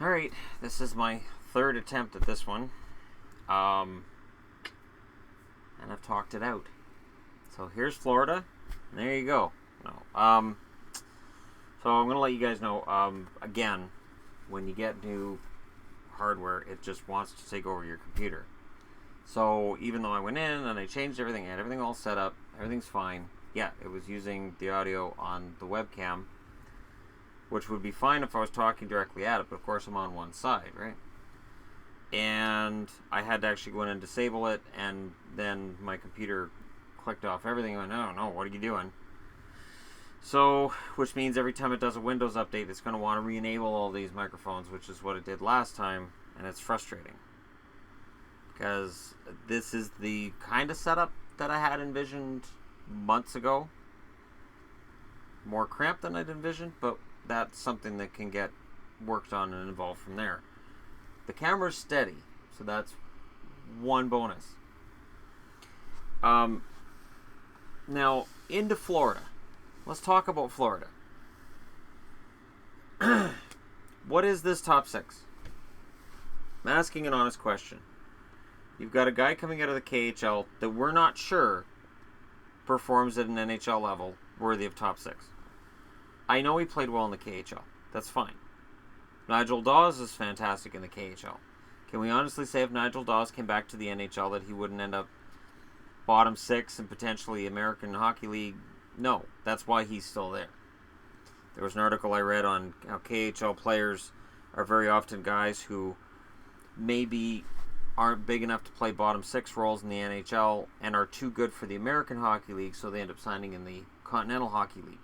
Alright, this is my third attempt at this one. And I've talked it out. So here's Florida. And there you go. No. So I'm going to let you guys know, again, when you get new hardware, it just wants to take over your computer. So even though I went in and I changed everything, I had everything all set up, everything's fine. Yeah, it was using the audio on the webcam, which would be fine if I was talking directly at it, but of course I'm on one side, right? And I had to actually go in and disable it, and then my computer clicked off everything. I went, no, what are you doing? So, which means every time it does a Windows update, it's going to want to re-enable all these microphones, which is what it did last time, and it's frustrating. Because this is the kind of setup that I had envisioned months ago. More cramped than I'd envisioned, but that's something that can get worked on and evolved from there. The camera's steady, so that's one bonus. Now, into Florida. Let's talk about Florida. What is this top six? I'm asking an honest question. You've got a guy coming out of the KHL that we're not sure performs at an NHL level worthy of top six. I know he played well in the KHL. That's fine. Nigel Dawes is fantastic in the KHL. Can we honestly say if Nigel Dawes came back to the NHL that he wouldn't end up bottom six and potentially American Hockey League? No. That's why he's still there. There was an article I read on how KHL players are very often guys who maybe aren't big enough to play bottom six roles in the NHL and are too good for the American Hockey League, so they end up signing in the Continental Hockey League,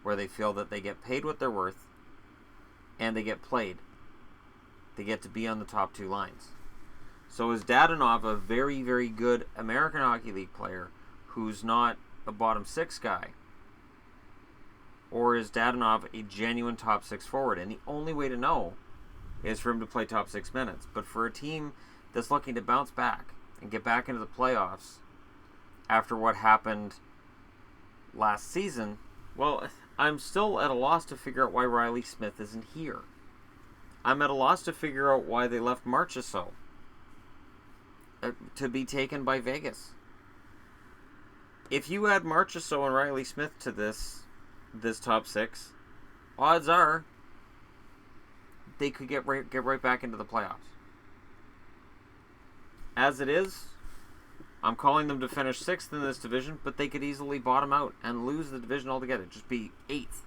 where they feel that they get paid what they're worth and they get played. They get to be on the top two lines. So is Dadonov a very, very good American Hockey League player who's not a bottom six guy? Or is Dadonov a genuine top six forward? And the only way to know is for him to play top 6 minutes. But for a team that's looking to bounce back and get back into the playoffs after what happened last season, well, I'm still at a loss to figure out why Riley Smith isn't here. I'm at a loss to figure out why they left Marchessault to be taken by Vegas. If you add Marchessault and Riley Smith to this top six, odds are they could get right back into the playoffs. As it is, I'm calling them to finish sixth in this division, but they could easily bottom out and lose the division altogether. Just be eighth,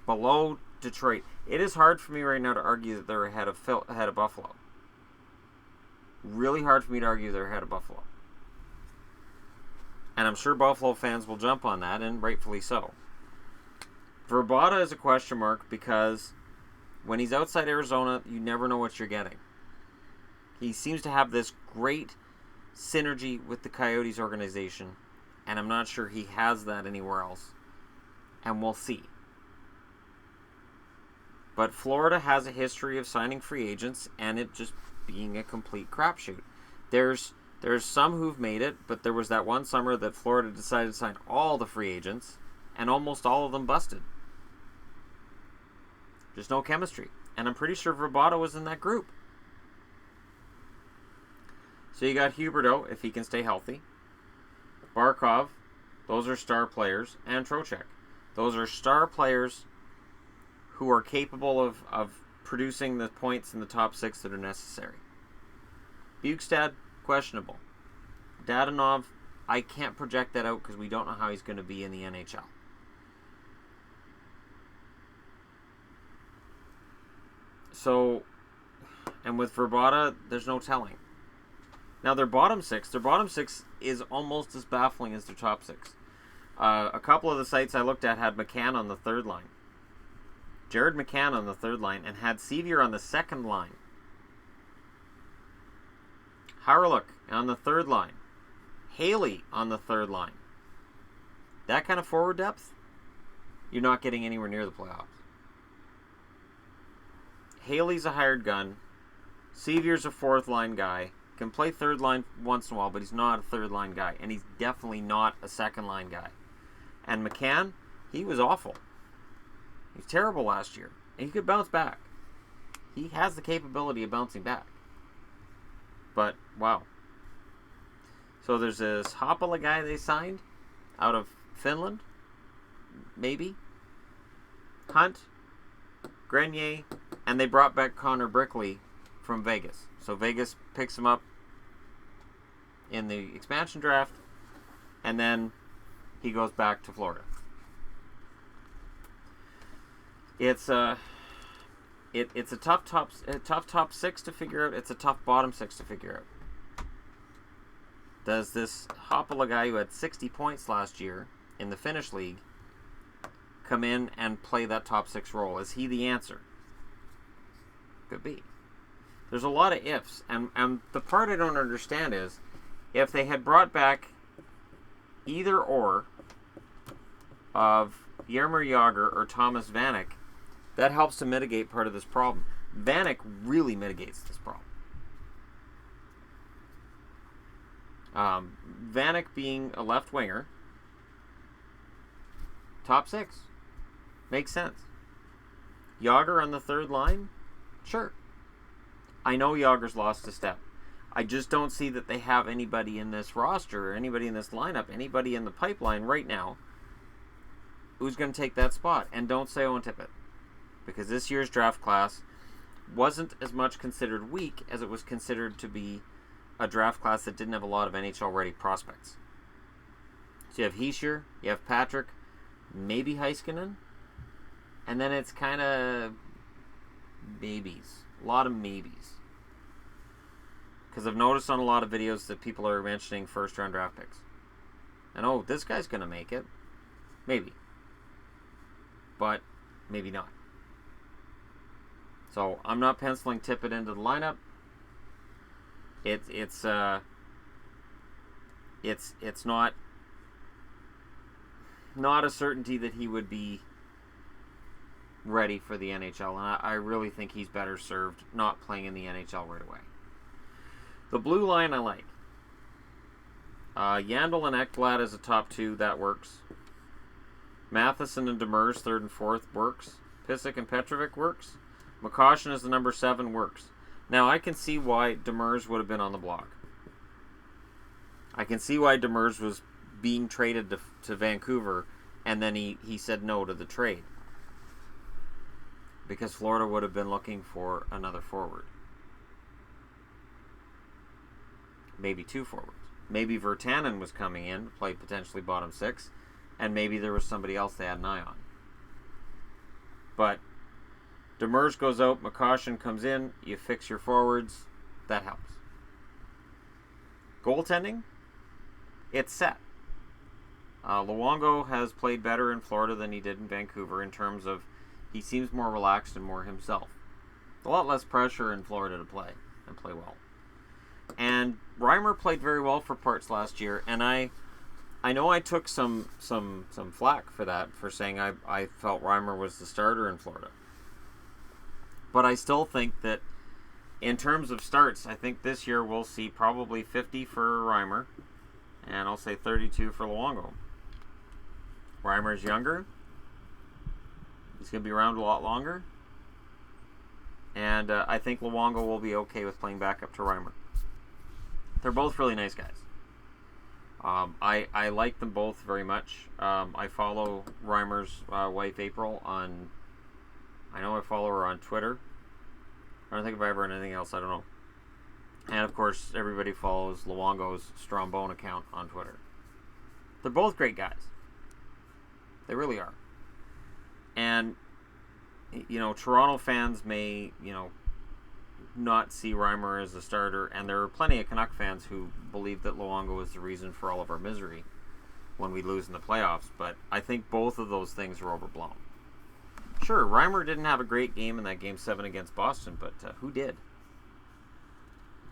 below Detroit. It is hard for me right now to argue that they're ahead of Buffalo. Really hard for me to argue they're ahead of Buffalo. And I'm sure Buffalo fans will jump on that, and rightfully so. Verbata is a question mark because when he's outside Arizona, you never know what you're getting. He seems to have this great synergy with the Coyotes organization, and I'm not sure he has that anywhere else. And we'll see. But Florida has a history of signing free agents and it just being a complete crapshoot. There's some who've made it, but there was that one summer that Florida decided to sign all the free agents, and almost all of them busted. There's no chemistry. And I'm pretty sure Verbata was in that group. So you got Huberdeau, if he can stay healthy. Barkov, those are star players. And Trocheck. Those are star players who are capable of producing the points in the top six that are necessary. Bukestad, questionable. Dadonov, I can't project that out because we don't know how he's going to be in the NHL. So, and with Verbata, there's no telling. Now their bottom six is almost as baffling as their top six. A couple of the sites I looked at had McCann on the third line. Jared McCann on the third line, and had Sevier on the second line. Harlock on the third line. Haley on the third line. That kind of forward depth, you're not getting anywhere near the playoffs. Haley's a hired gun. Sevier's a fourth line guy. Can play third line once in a while, but he's not a third line guy. And he's definitely not a second line guy. And McCann, he was awful. He was terrible last year. And he could bounce back. he has the capability of bouncing back. But, wow. So there's this Haapala guy they signed out of Finland. Maybe. Hunt, Grenier, and they brought back Connor Brickley from Vegas. So Vegas picks him up in the expansion draft, and then he goes back to Florida. It's a tough top six to figure out. It's a tough bottom six to figure out. Does this Haapala guy who had 60 points last year in the Finnish league come in and play that top six role? Is he the answer? Could be. There's a lot of ifs, and the part I don't understand is if they had brought back either or of Jaromir Jagr or Thomas Vanek, that helps to mitigate part of this problem. Vanek really mitigates this problem. Vanek being a left winger, top six, makes sense. Jagr on the third line, sure. I know Jagr's lost a step. I just don't see that they have anybody in this roster, or anybody in this lineup, anybody in the pipeline right now who's going to take that spot. And don't say Owen Tippett, because this year's draft class wasn't as much considered weak as it was considered to be a draft class that didn't have a lot of NHL-ready prospects. So you have Hischier, you have Patrick, maybe Heiskanen, and then it's kind of maybes. A lot of maybes. Because I've noticed on a lot of videos that people are mentioning first-round draft picks. And, oh, this guy's going to make it. Maybe. But maybe not. So I'm not penciling Tippett into the lineup. It's not a certainty that he would be ready for the NHL, and I really think he's better served not playing in the NHL right away. The blue line I like. Yandel and Ekblad as a top two, that works. Matheson and Demers, third and fourth, works. Pysyk and Petrovic works. McCoshen as the number 7 works. Now, I can see why Demers would have been on the block. I can see why Demers was being traded to Vancouver, and then he said no to the trade. Because Florida would have been looking for another forward. Maybe 2 forwards. Maybe Virtanen was coming in to play potentially bottom 6, and maybe there was somebody else they had an eye on. But Demers goes out, McCoshen comes in, you fix your forwards, that helps. Goaltending, it's set. Luongo has played better in Florida than he did in Vancouver in terms of he seems more relaxed and more himself. A lot less pressure in Florida to play and play well. And Reimer played very well for parts last year, and I know I took some flack for that, for saying I felt Reimer was the starter in Florida. But I still think that in terms of starts, I think this year we'll see probably 50 for Reimer, and I'll say 32 for Luongo. Reimer's younger. He's going to be around a lot longer. And I think Luongo will be okay with playing backup to Reimer. They're both really nice guys. I like them both very much. I follow Reimer's wife April on... I know I follow her on Twitter. I don't think if I ever heard anything else. I don't know. And, of course, everybody follows Luongo's Strombone account on Twitter. They're both great guys. They really are. And, you know, Toronto fans may, not see Reimer as a starter, and there are plenty of Canuck fans who believe that Luongo is the reason for all of our misery when we lose in the playoffs, but I think both of those things are overblown. Sure, Reimer didn't have a great game in that Game 7 against Boston, but who did?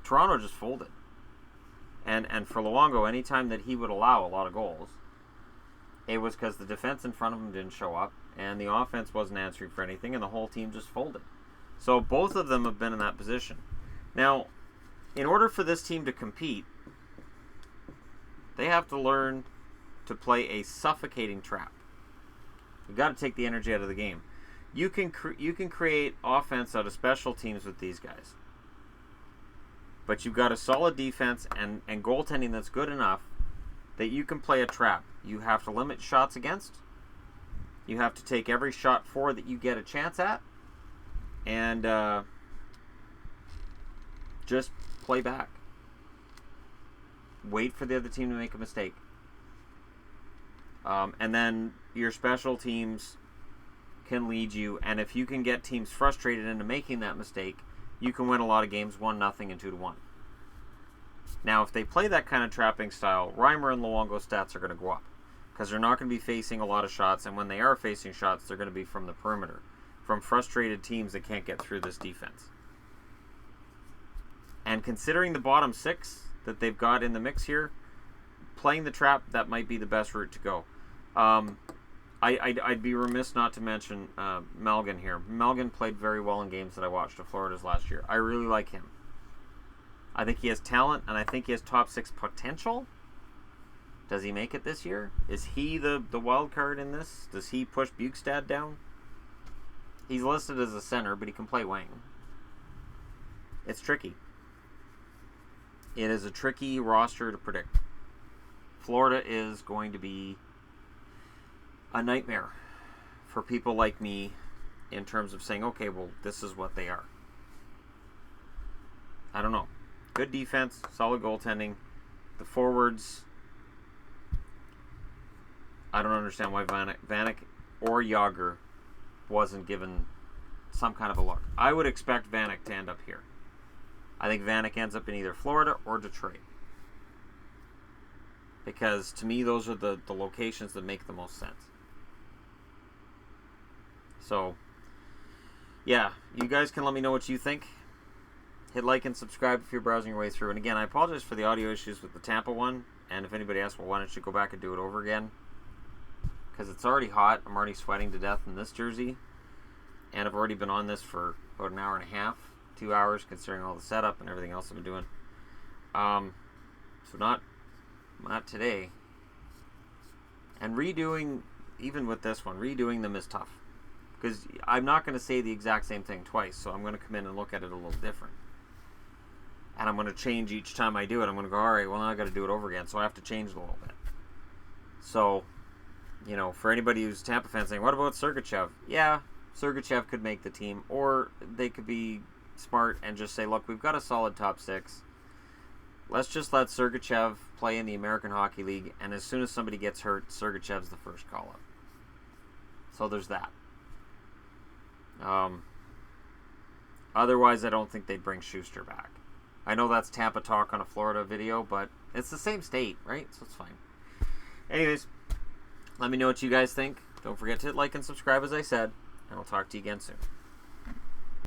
Toronto just folded. And for Luongo, anytime that he would allow a lot of goals, it was because the defense in front of him didn't show up, and the offense wasn't answering for anything, and the whole team just folded. So both of them have been in that position. Now, in order for this team to compete, they have to learn to play a suffocating trap. You've got to take the energy out of the game. You can create offense out of special teams with these guys. But you've got a solid defense and goaltending that's good enough that you can play a trap. You have to limit shots against. You have to take every shot for that you get a chance at. And just play back. Wait for the other team to make a mistake. And then your special teams can lead you. And if you can get teams frustrated into making that mistake, you can win a lot of games 1-0 and 2-1. Now, if they play that kind of trapping style, Reimer and Luongo's stats are going to go up because they're not going to be facing a lot of shots, and when they are facing shots, they're going to be from the perimeter, from frustrated teams that can't get through this defense. And considering the bottom six that they've got in the mix here, playing the trap, that might be the best route to go. I'd be remiss not to mention Melgen here. Melgen played very well in games that I watched of Florida's last year. I really like him. I think he has talent, and I think he has top six potential. Does he make it this year? Is he the wild card in this? Does he push Bukestad down? He's listed as a center, but he can play wing. It's tricky. It is a tricky roster to predict. Florida is going to be a nightmare for people like me in terms of saying, okay, well, this is what they are. I don't know. Good defense, solid goaltending. The forwards, I don't understand why Vanek or Yager wasn't given some kind of a look. I would expect Vanek to end up here. I think Vanek ends up in either Florida or Detroit. Because to me, those are the locations that make the most sense. So, yeah, you guys can let me know what you think. Hit like and subscribe if you're browsing your way through. And again, I apologize for the audio issues with the Tampa one. And if anybody asks, well, why don't you go back and do it over again? Because it's already hot. I'm already sweating to death in this jersey. And I've already been on this for about an hour and a half, 2 hours, considering all the setup and everything else I've been doing. So not today. And redoing, even with this one, redoing them is tough. Because I'm not going to say the exact same thing twice, so I'm going to come in and look at it a little different. And I'm going to change each time I do it. I'm going to go, all right, well, now I've got to do it over again, so I have to change it a little bit. So, you know, for anybody who's Tampa fan saying, what about Sergachev? Yeah, Sergachev could make the team, or they could be smart and just say, look, we've got a solid top six. Let's just let Sergachev play in the American Hockey League, and as soon as somebody gets hurt, Sergachev's the first call-up. So there's that. Otherwise, I don't think they'd bring Schuster back. I know that's Tampa talk on a Florida video, but it's the same state, right? So it's fine. Anyways, let me know what you guys think. Don't forget to hit like and subscribe, as I said, and I'll talk to you again soon.